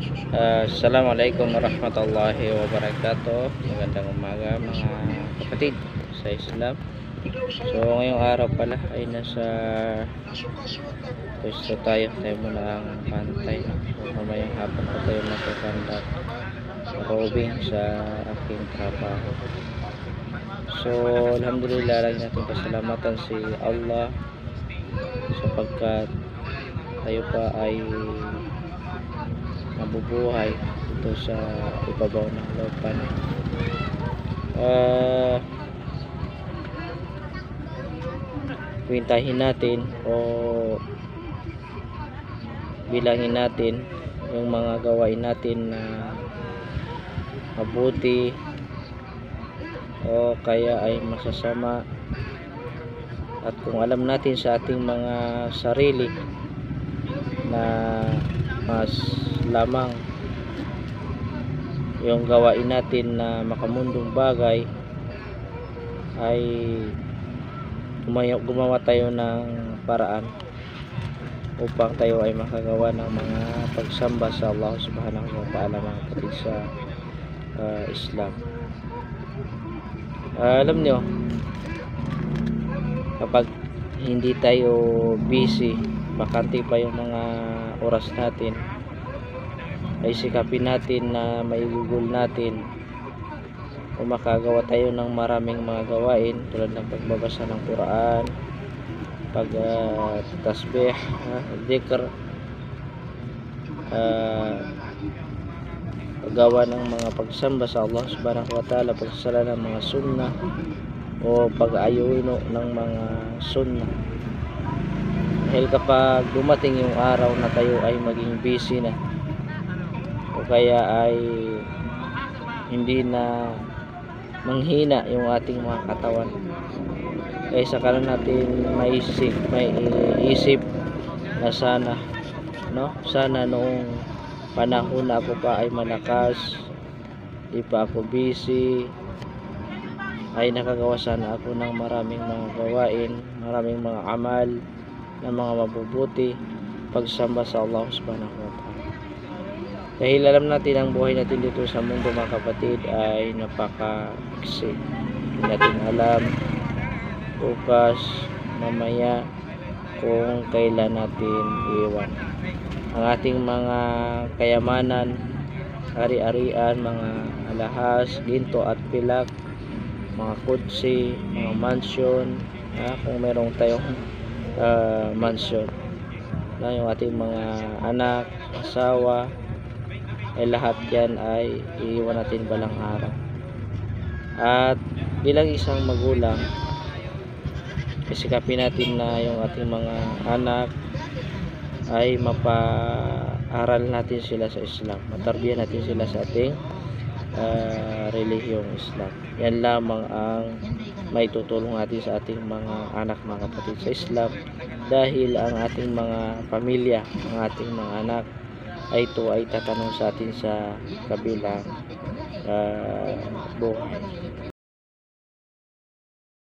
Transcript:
Assalamualaikum warahmatullahi wabarakatuh. Magandang umaga mga kapatid sa Islam. So ngayong araw pala ay nasa pwesto tayo muna ang pantay. So mamayang hapon pa tayo magkakandak roving sa aking trabaho. So alhamdulillah, lagi natin pasalamatan si Allah sapagkat tayo pa ay mabubuhay dito sa ibabaw ng lupa. Kwintahin natin o bilangin natin yung mga gawain natin na mabuti o kaya ay masasama, at kung alam natin sa ating mga sarili na mas lamang yung gawain natin na makamundong bagay, ay gumawa tayo ng paraan upang tayo ay makagawa ng mga pagsamba sa Allah subhanahu wa ta'ala, mga kapatid sa Islam. Alam nyo, kapag hindi tayo busy, bakante pa yung mga oras natin, ay sikapin natin na maigugol natin o makagawa tayo ng maraming mga gawain tulad ng pagbabasa ng Quran, tasbih, dhikr, paggawa ng mga pagsamba sa Allah subhanahu wa ta'ala, pagsasala ng mga sunnah o pag-ayuno ng mga sunnah. Dahil kapag dumating yung araw na tayo ay maging busy na o kaya ay hindi na manghina yung ating mga katawan, kaya saka natin may isip na sana noong panahon na ako pa ay malakas, di pa ako busy, ay nakagawa sana ako ng maraming mga gawain, maraming mga amal na mga mabubuti, pagsamba sa Allah subhanahu wa ta'ala. Dahil alam natin ang buhay natin dito sa mundo, mga kapatid, ay napaka-iksi. Hindi natin alam bukas, mamaya, kung kailan natin iwan ang ating mga kayamanan, ari-arian, mga alahas, ginto at pilak, mga kutsi, mga mansyon, kung merong tayong mansyon na yung ating mga anak, asawa, ay lahat yan ay iiwan natin balang araw. At bilang isang magulang, isikapin natin na yung ating mga anak ay mapaaral natin sila sa Islam, matarbiyan natin sila sa ating relihiyong Islam. Yan lamang ang may tutulong natin sa ating mga anak, mga kapatid sa Islam, dahil ang ating mga pamilya, ang ating mga anak ay ito ay tatanong sa atin sa kabilang buhay.